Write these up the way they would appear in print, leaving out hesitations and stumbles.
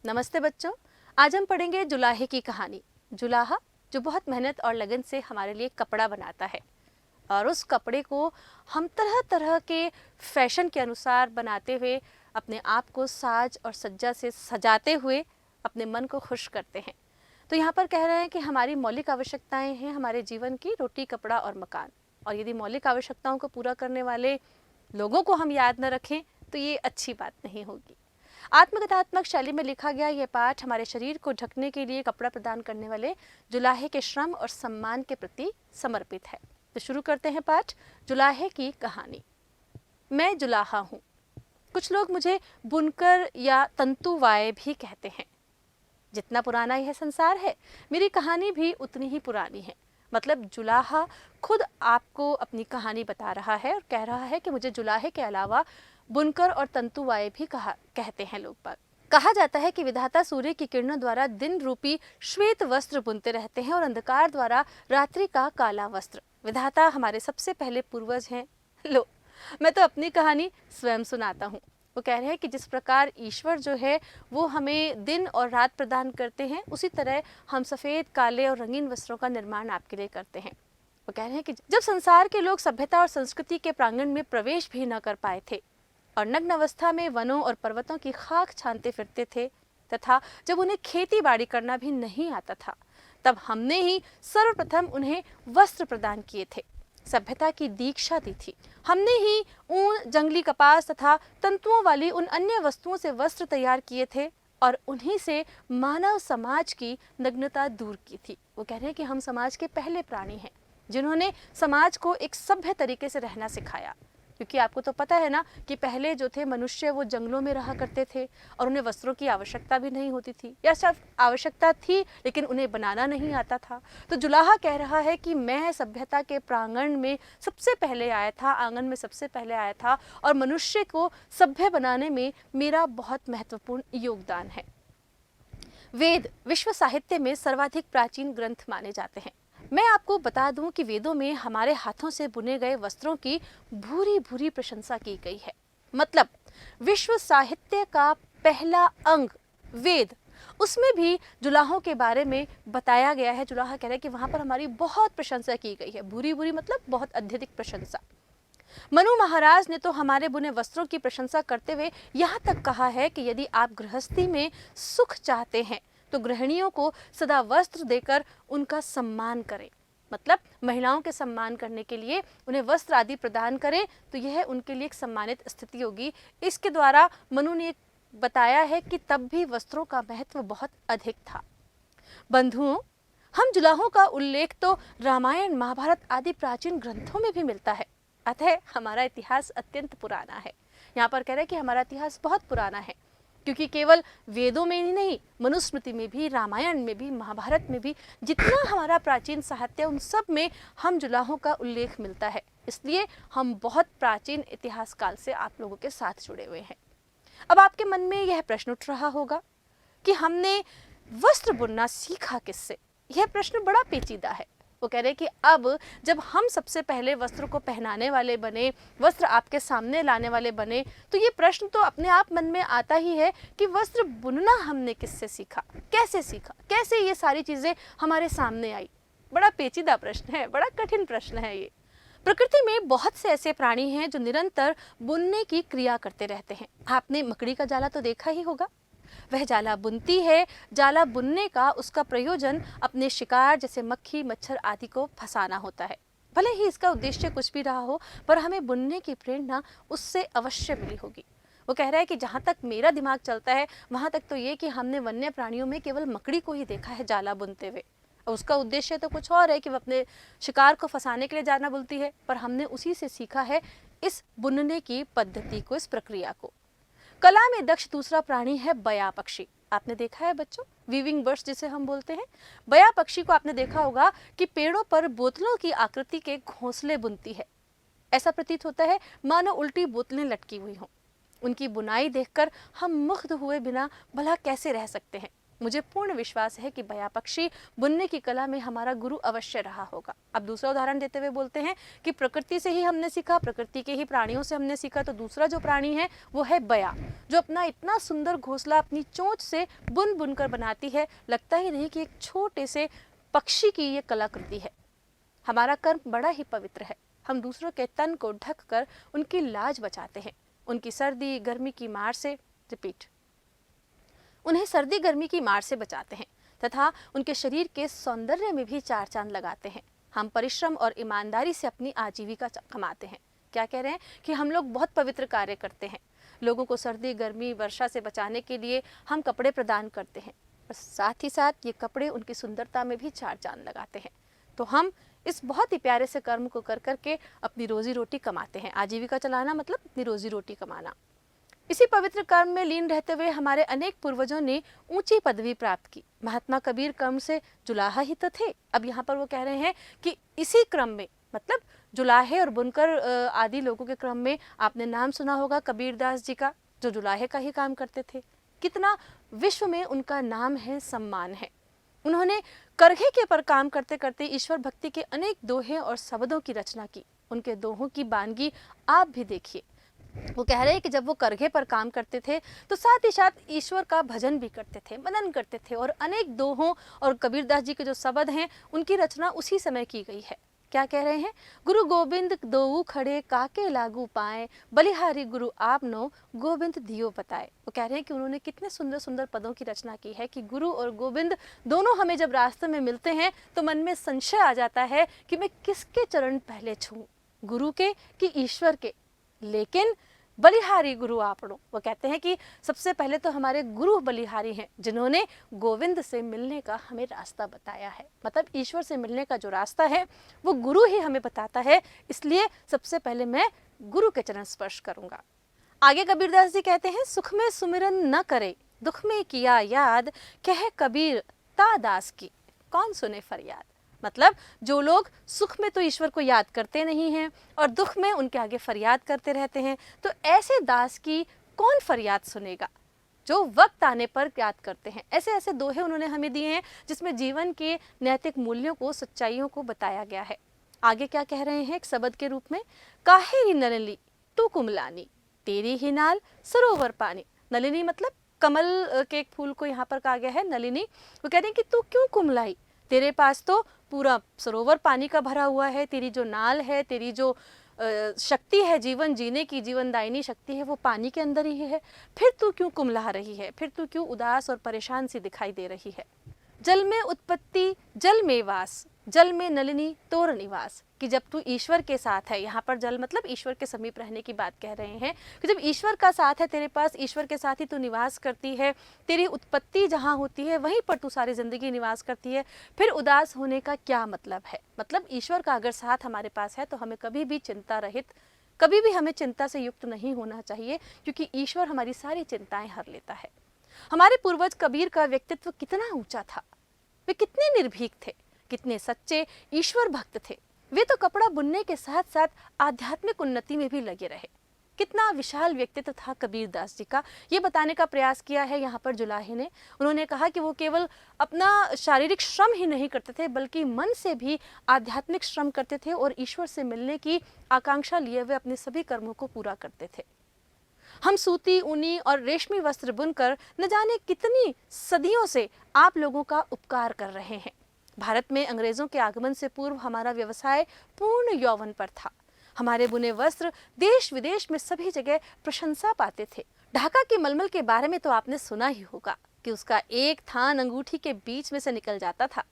नमस्ते बच्चों। आज हम पढ़ेंगे जुलाहे की कहानी। जुलाहा जो बहुत मेहनत और लगन से हमारे लिए कपड़ा बनाता है और उस कपड़े को हम तरह तरह के फैशन के अनुसार बनाते हुए अपने आप को साज और सज्जा से सजाते हुए अपने मन को खुश करते हैं। तो यहाँ पर कह रहे हैं कि हमारी मौलिक आवश्यकताएं हैं हमारे जीवन की रोटी, कपड़ा और मकान। और यदि मौलिक आवश्यकताओं को पूरा करने वाले लोगों को हम याद न रखें तो ये अच्छी बात नहीं होगी। आत्मकथात्मक शैली में लिखा गया यह पाठ हमारे शरीर को ढकने के लिए कपड़ा प्रदान करने वाले जुलाहे के श्रम और सम्मान के प्रति समर्पित है। तो शुरू करते हैं पाठ, जुलाहे की कहानी। मैं जुलाहा हूँ। कुछ लोग मुझे बुनकर या तंतुवाय भी कहते हैं। जितना पुराना यह संसार है, मेरी कहानी भी उतनी ही पुरानी है। मतलब जुलाहा खुद आपको अपनी कहानी बता रहा है और कह रहा है कि मुझे जुलाहे के अलावा बुनकर और तंतुवाय भी कहते हैं लोग बाग। कहा जाता है कि विधाता सूर्य की किरणों द्वारा दिन रूपी श्वेत वस्त्र बुनते रहते हैं और अंधकार द्वारा रात्रि का काला वस्त्र। विधाता हमारे सबसे पहले पूर्वज हैं। लो, मैं तो अपनी कहानी स्वयं सुनाता हूँ। वो कह रहे हैं कि जिस प्रकार ईश्वर जो है वो हमें दिन और रात प्रदान करते हैं, उसी तरह हम सफ़ेद, काले और रंगीन वस्त्रों का निर्माण आपके लिए करते हैं। वो कह रहे हैं कि जब संसार के लोग सभ्यता और संस्कृति के प्रांगण में प्रवेश भी न कर पाए थे और नग्न अवस्था में वनों और पर्वतों की खाक छानते फिरते थे तथा जब उन्हें खेती बाड़ी करना भी नहीं आता था, तब हमने ही सर्वप्रथम उन्हें वस्त्र प्रदान किए थे, सभ्यता की दीक्षा दी थी। हमने ही ऊन, जंगली कपास तथा तंतुओं वाली उन अन्य वस्तुओं से वस्त्र तैयार किए थे और उन्हीं से मानव समाज की नग्नता दूर की थी। वो कह रहे हैं कि हम समाज के पहले प्राणी हैं जिन्होंने समाज को एक सभ्य तरीके से रहना सिखाया। क्योंकि आपको तो पता है ना कि पहले जो थे मनुष्य वो जंगलों में रहा करते थे और उन्हें वस्त्रों की आवश्यकता भी नहीं होती थी, या सिर्फ आवश्यकता थी लेकिन उन्हें बनाना नहीं आता था। तो जुलाहा कह रहा है कि मैं सभ्यता के प्रांगण में सबसे पहले आया था, आंगन में सबसे पहले आया था और मनुष्य को सभ्य बनाने में मेरा बहुत महत्वपूर्ण योगदान है। वेद विश्व साहित्य में सर्वाधिक प्राचीन ग्रंथ माने जाते हैं। मैं आपको बता दूं कि वेदों में हमारे हाथों से बुने गए वस्त्रों की भूरी भूरी प्रशंसा की गई है। मतलब विश्व साहित्य का पहला अंग वेद, उसमें भी जुलाहों के बारे में बताया गया है। जुलाहा कह रहे हैं कि वहां पर हमारी बहुत प्रशंसा की गई है। भूरी भूरी मतलब बहुत अत्यधिक प्रशंसा। मनु महाराज ने तो हमारे बुने वस्त्रों की प्रशंसा करते हुए यहाँ तक कहा है कि यदि आप गृहस्थी में सुख चाहते हैं तो गृहिणियों को सदा वस्त्र देकर उनका सम्मान करें। मतलब महिलाओं के सम्मान करने के लिए उन्हें वस्त्र आदि प्रदान करें तो यह उनके लिए एक सम्मानित स्थिति होगी। इसके द्वारा मनु ने बताया है कि तब भी वस्त्रों का महत्व बहुत अधिक था। बंधुओं, हम जुलाहों का उल्लेख तो रामायण, महाभारत आदि प्राचीन ग्रंथों में भी मिलता है। अतः हमारा इतिहास अत्यंत पुराना है। यहाँ पर कह रहे हैं कि हमारा इतिहास बहुत पुराना है, क्योंकि केवल वेदों में ही नहीं, मनुस्मृति में भी, रामायण में भी, महाभारत में भी, जितना हमारा प्राचीन साहित्य उन सब में हम जुलाहों का उल्लेख मिलता है। इसलिए हम बहुत प्राचीन इतिहास काल से आप लोगों के साथ जुड़े हुए हैं। अब आपके मन में यह प्रश्न उठ रहा होगा कि हमने वस्त्र बुनना सीखा किससे? यह प्रश्न बड़ा पेचीदा है। वो कह रहे हैं कि अब जब हम सबसे पहले वस्त्र को पहनाने वाले बने, वस्त्र आपके सामने लाने वाले बने, तो ये प्रश्न तो अपने आप मन में आता ही है कि वस्त्र बुनना हमने किससे सीखा, कैसे सीखा, कैसे ये सारी चीज़ें हमारे सामने आई। बड़ा पेचीदा प्रश्न है, बड़ा कठिन प्रश्न है ये। प्रकृति में बहुत से ऐसे प्राणी हैं जो निरंतर बुनने की क्रिया करते रहते हैं। आपने मकड़ी का जाला तो देखा ही होगा। वह जाला बुनती है। जाला बुनने का उसका प्रयोजन अपने शिकार जैसे मक्खी, मच्छर आदि को फंसाना होता है। भले ही इसका उद्देश्य कुछ भी रहा हो, पर हमें बुनने की प्रेरणा उससे अवश्य मिली होगी। वो कह रहा है कि जहाँ तक मेरा दिमाग चलता है वहाँ तक तो ये कि हमने वन्य प्राणियों में केवल मकड़ी को ही देखा है जाला बुनते हुए। उसका उद्देश्य तो कुछ और है कि वह अपने शिकार को फंसाने के लिए जाला बुनती है, पर हमने उसी से सीखा है इस बुनने की पद्धति को, इस प्रक्रिया को। कला में दक्ष दूसरा प्राणी है बया पक्षी। आपने देखा है बच्चों, वीविंग बर्ड्स जिसे हम बोलते हैं। बया पक्षी को आपने देखा होगा कि पेड़ों पर बोतलों की आकृति के घोंसले बुनती है। ऐसा प्रतीत होता है मानो उल्टी बोतलें लटकी हुई हों। उनकी बुनाई देखकर हम मुग्ध हुए बिना भला कैसे रह सकते हैं। मुझे पूर्ण विश्वास है कि बया पक्षी बुनने की कला में हमारा गुरु अवश्य रहा होगा। अब दूसरा उदाहरण देते हुए बोलते हैं कि प्रकृति से ही हमने सीखा, प्रकृति के ही प्राणियों से हमने सीखा। तो दूसरा जो प्राणी है वो है बया, जो अपना इतना सुंदर घोंसला अपनी चोंच से बुन बुन कर बनाती है, लगता ही नहीं कि एक छोटे से पक्षी की ये कलाकृति है। हमारा कर्म बड़ा ही पवित्र है। हम दूसरों के तन को ढक कर उनकी लाज बचाते हैं, उनकी सर्दी गर्मी की मार से उन्हें सर्दी गर्मी की मार से बचाते हैं तथा उनके शरीर के सौंदर्य में भी चार चांद लगाते हैं। हम परिश्रम और ईमानदारी से अपनी आजीविका कमाते हैं। क्या कह रहे हैं कि हम लोग बहुत पवित्र कार्य करते हैं। लोगों को सर्दी गर्मी वर्षा से बचाने के लिए हम कपड़े प्रदान करते हैं और साथ ही साथ ये कपड़े उनकी सुंदरता में भी चार चांद लगाते हैं। तो हम इस बहुत ही प्यारे से कर्म को कर करके अपनी रोजी रोटी कमाते हैं। आजीविका चलाना मतलब अपनी रोजी रोटी कमाना। इसी पवित्र कर्म में लीन रहते हुए हमारे अनेक पूर्वजों ने ऊंची पदवी प्राप्त की। महात्मा कबीर कर्म से जुलाहा ही तो थे। अब यहाँ पर वो कह रहे हैं कि इसी क्रम में, मतलब जुलाहे और बुनकर आदि लोगों के क्रम में आपने नाम सुना होगा कबीरदास जी का, जो जुलाहे का ही काम करते थे। कितना विश्व में उनका नाम है, सम्मान है। उन्होंने करघे के पर काम करते करते ईश्वर भक्ति के अनेक दोहे और शब्दों की रचना की। उनके दोहों की बानगी आप भी देखिए। वो कह रहे हैं कि जब वो करघे पर काम करते थे तो साथ ही साथ ईश्वर का भजन भी करते थे, मनन करते थे, और अनेक दोहों और कबीरदास जी के जो शब्द हैं उनकी रचना उसी समय की गई है। क्या कह रहे हैं? गुरु गोविंद दोऊ खड़े काके लागू पाए, बलिहारी गुरु आप नो गोविंद दियो बताए। वो कह रहे हैं कि उन्होंने कितने सुंदर सुंदर पदों की रचना की है कि गुरु और गोविंद दोनों हमें जब रास्ते में मिलते हैं तो मन में संशय आ जाता है कि मैं किसके चरण पहले छूं, गुरु के कि ईश्वर के। लेकिन बलिहारी गुरु आपनो, वो कहते हैं कि सबसे पहले तो हमारे गुरु बलिहारी हैं, जिन्होंने गोविंद से मिलने का हमें रास्ता बताया है। मतलब ईश्वर से मिलने का जो रास्ता है वो गुरु ही हमें बताता है, इसलिए सबसे पहले मैं गुरु के चरण स्पर्श करूंगा। आगे कबीरदास जी कहते हैं, सुख में सुमिरन न करे, दुख में किया याद, कहे कबीर ता दास की, कौन सुने फरियाद। मतलब जो लोग सुख में तो ईश्वर को याद करते नहीं हैं और दुख में उनके आगे फरियाद करते रहते हैं, तो ऐसे दास की कौन फरियाद सुनेगा, जो वक्त आने पर याद करते हैं। ऐसे ऐसे दोहे उन्होंने हमें दिए हैं जिसमें जीवन के नैतिक मूल्यों को, सच्चाइयों को बताया गया है। आगे क्या कह रहे हैं एक शब्द के रूप में, काहे ही नलिनी तू कुमलानी, तेरी ही नाल सरोवर पानी। नलिनी मतलब कमल के एक फूल को यहाँ पर कहा गया है नलिनी। वो कह रहे हैं कि तू क्यों कुमलाई, तेरे पास तो पूरा सरोवर पानी का भरा हुआ है, तेरी जो नाल है, तेरी जो शक्ति है जीवन जीने की, जीवनदायिनी शक्ति है, वो पानी के अंदर ही है। फिर तू क्यों कुमला रही है, फिर तू क्यों उदास और परेशान सी दिखाई दे रही है। जल में उत्पत्ति जल में वास, जल में नलिनी तोर निवास। कि जब तू ईश्वर के साथ है, यहाँ पर जल मतलब ईश्वर के समीप रहने की बात कह रहे हैं कि जब ईश्वर का साथ है तेरे पास, ईश्वर के साथ ही तू निवास करती है, तेरी उत्पत्ति जहाँ होती है वहीं पर तू सारी जिंदगी निवास करती है, फिर उदास होने का क्या मतलब है। मतलब ईश्वर का अगर साथ हमारे पास है तो हमें कभी भी चिंता रहित, कभी भी हमें चिंता से युक्त नहीं होना चाहिए, क्योंकि ईश्वर हमारी सारी चिंताएं हर लेता है। हमारे पूर्वज कबीर का व्यक्तित्व कितना ऊंचा था, वे कितने निर्भीक थे, कितने सच्चे ईश्वर भक्त थे। वे तो कपड़ा बुनने के साथ साथ आध्यात्मिक उन्नति में भी लगे रहे। कितना विशाल व्यक्तित्व था कबीरदास जी का, ये बताने का प्रयास किया है यहाँ पर जुलाहे ने। उन्होंने कहा कि वो केवल अपना शारीरिक श्रम ही नहीं करते थे, बल्कि मन से भी आध्यात्मिक श्रम करते थे और ईश्वर से मिलने की आकांक्षा लिए हुए अपने सभी कर्मों को पूरा करते थे। हम सूती, ऊनी और रेशमी वस्त्र बुनकर न जाने कितनी सदियों से आप लोगों का उपकार कर रहे हैं। भारत में अंग्रेजों के आगमन से पूर्व हमारा व्यवसाय पूर्ण यौवन पर था। हमारे बुने वस्त्र देश विदेश में सभी जगह प्रशंसा पाते थे। ढाका के मलमल के बारे में तो आपने सुना ही होगा कि उसका एक थान अंगूठी के बीच में से निकल जाता था।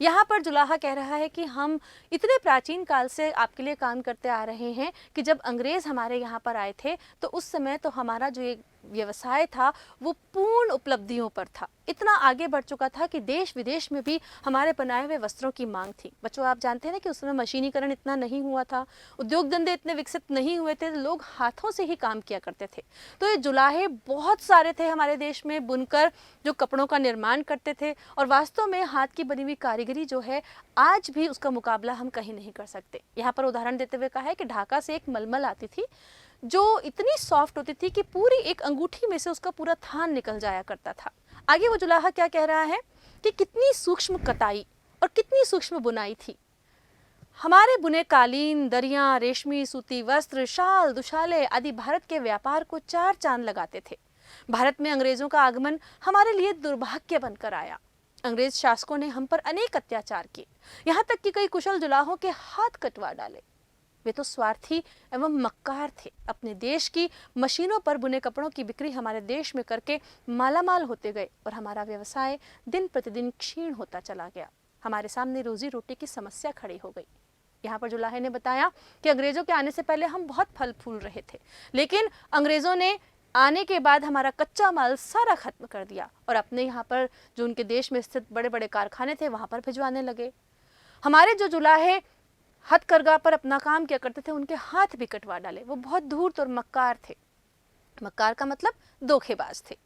यहाँ पर जुलाहा कह रहा है कि हम इतने प्राचीन काल से आपके लिए काम करते आ रहे हैं कि जब अंग्रेज हमारे यहाँ पर आए थे तो उस समय तो हमारा जो एक व्यवसाय था वो पूर्ण उपलब्धियों पर था, इतना आगे बढ़ चुका था कि देश विदेश में भी हमारे बनाए हुए वस्त्रों की मांग थी। बच्चों आप जानते हैं ना कि उस समय मशीनीकरण इतना नहीं हुआ था, उद्योग धंधे इतने विकसित नहीं हुए थे, लोग हाथों से ही काम किया करते थे। तो ये जुलाहे बहुत सारे थे हमारे देश में बुनकर जो कपड़ों का निर्माण करते थे, और वास्तव में हाथ की बनी हुई कारीगरी जो है आज भी उसका मुकाबला हम कहीं नहीं कर सकते। यहाँ पर उदाहरण देते हुए कहा है कि ढाका से एक मलमल आती थी जो इतनी सॉफ्ट होती थी कि पूरी एक अंगूठी में से उसका पूरा थान निकल जाया करता था। आगे वो जुलाहा क्या कह रहा है कि कितनी सूक्ष्म कताई और कितनी सूक्ष्म बुनाई थी। हमारे बुने कालीन, दरियां, रेशमी सूती वस्त्र, शाल, दुशाले आदि भारत के व्यापार को चार चांद लगाते थे। भारत में अंग्रेजों का आगमन हमारे लिए दुर्भाग्य बनकर आया। अंग्रेज शासकों ने हम पर अनेक अत्याचार किए, यहाँ तक कि कई कुशल जुलाहों के हाथ कटवा डाले। वे तो स्वार्थी एवं मक्कार थे। अपने देश की मशीनों पर बुने कपड़ों की बिक्री हमारे देश में करके मालामाल होते गए और हमारा व्यवसाय दिन प्रतिदिन क्षीण होता चला गया। हमारे सामने रोजी रोटी की समस्या खड़ी हो गई। यहाँ पर जुलाहे ने बताया कि अंग्रेजों के आने से पहले हम बहुत फल फूल रहे थे, लेकिन अंग्रेजों ने आने के बाद हमारा कच्चा माल सारा खत्म कर दिया और अपने यहाँ पर जो उनके देश में स्थित बड़े बड़े कारखाने थे वहाँ पर भिजवाने लगे। हमारे जो जुलाहे हथकरघा पर अपना काम किया करते थे उनके हाथ भी कटवा डाले। वो बहुत धूर्त और मक्कार थे। मक्कार का मतलब धोखेबाज थे।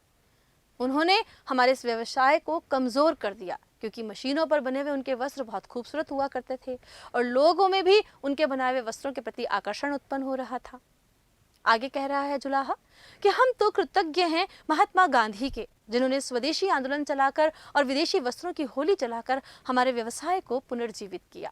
उन्होंने हमारे इस व्यवसाय को कमजोर कर दिया, क्योंकि मशीनों पर बने हुए उनके वस्त्र बहुत खूबसूरत हुआ करते थे और लोगों में भी उनके बनाए हुए वस्त्रों के प्रति आकर्षण उत्पन्न हो रहा था। आगे कह रहा है जुलाहा कि हम तो कृतज्ञ हैं महात्मा गांधी के, जिन्होंने स्वदेशी आंदोलन चलाकर और विदेशी वस्त्रों की होली चलाकर हमारे व्यवसाय को पुनर्जीवित किया।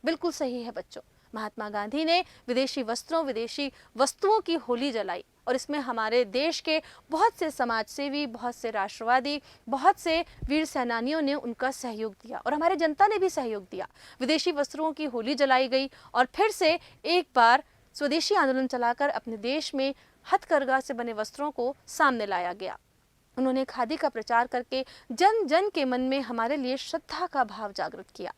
बिल्कुल सही है बच्चों, महात्मा गांधी ने विदेशी वस्त्रों, विदेशी वस्तुओं की होली जलाई और इसमें हमारे देश के बहुत से समाजसेवी, बहुत से राष्ट्रवादी, बहुत से वीर सेनानियों ने उनका सहयोग दिया और हमारे जनता ने भी सहयोग दिया। विदेशी वस्त्रों की होली जलाई गई और फिर से एक बार स्वदेशी आंदोलन चलाकर अपने देश में हथकरघा से बने वस्त्रों को सामने लाया गया। उन्होंने खादी का प्रचार करके जन जन के मन में हमारे लिए श्रद्धा का भाव जागृत किया।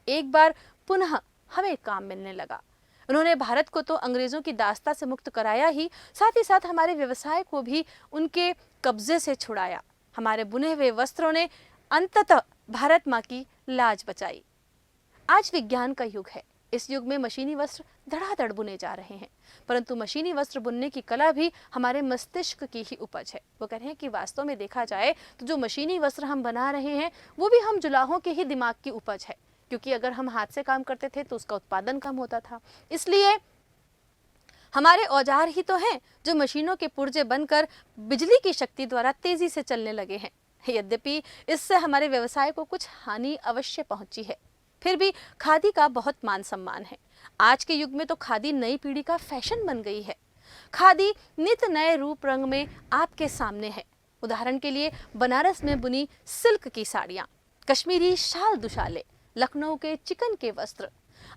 एक बार पुनः हमें काम मिलने लगा। उन्होंने भारत को तो अंग्रेजों की दास्ता से मुक्त कराया ही साथ हमारे व्यवसाय को भी उनके कब्जे से छुड़ाया। हमारे बुने हुए वस्त्रों ने अंततः भारत माँ की लाज बचाई। आज विज्ञान का युग है। इस युग में मशीनी वस्त्र धड़ाधड़ बुने जा रहे हैं, परंतु मशीनी वस्त्र बुनने की कला भी हमारे मस्तिष्क की ही उपज है। वो कह रहे हैं कि वास्तव में देखा जाए तो जो मशीनी वस्त्र हम बना रहे हैं वो भी हम जुलाहों के ही दिमाग की उपज है, क्योंकि अगर हम हाथ से काम करते थे तो उसका उत्पादन कम होता था। इसलिए हमारे औजार ही तो हैं जो मशीनों के पुर्जे बनकर बिजली की शक्ति द्वारा तेजी से चलने लगे हैं। यद्यपि इससे हमारे व्यवसाय को कुछ हानि अवश्य पहुंची है, फिर भी खादी का बहुत मान सम्मान है। आज के युग में तो खादी नई पीढ़ी का फैशन बन गई है। खादी नित नए रूप रंग में आपके सामने है। उदाहरण के लिए बनारस में बुनी सिल्क की साड़ियाँ, कश्मीरी शाल दुशाले, लखनऊ के चिकन के वस्त्र,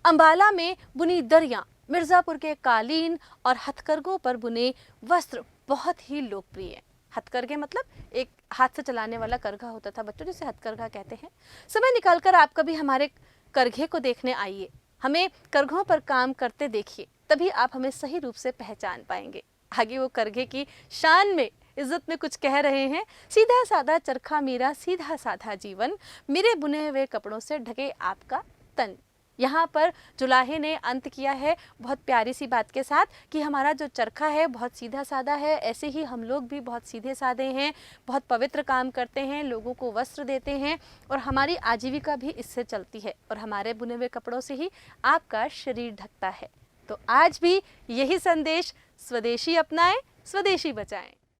अंबाला में बुनी दरियां, मिर्जापुर के कालीन और हथकरघों पर बुने वस्त्र बहुत ही लोकप्रिय हैं। हथकरघे मतलब एक हाथ से चलाने वाला करघा होता था बच्चों, जिसे हथकरघा कहते हैं। समय निकालकर आप कभी हमारे करघे को देखने आइए, हमें करघों पर काम करते देखिए, तभी आप हमें सही रूप से पहचान पाएंगे। आगे वो करघे की शान में इज्जत में कुछ कह रहे हैं। सीधा साधा चरखा मेरा, सीधा साधा जीवन, मेरे बुने हुए कपड़ों से ढके आपका तन। यहाँ पर जुलाहे ने अंत किया है बहुत प्यारी सी बात के साथ कि हमारा जो चरखा है बहुत सीधा साधा है, ऐसे ही हम लोग भी बहुत सीधे साधे हैं, बहुत पवित्र काम करते हैं, लोगों को वस्त्र देते हैं और हमारी आजीविका भी इससे चलती है और हमारे बुने हुए कपड़ों से ही आपका शरीर ढकता है। तो आज भी यही संदेश, स्वदेशी अपनाएं, स्वदेशी बचाएं।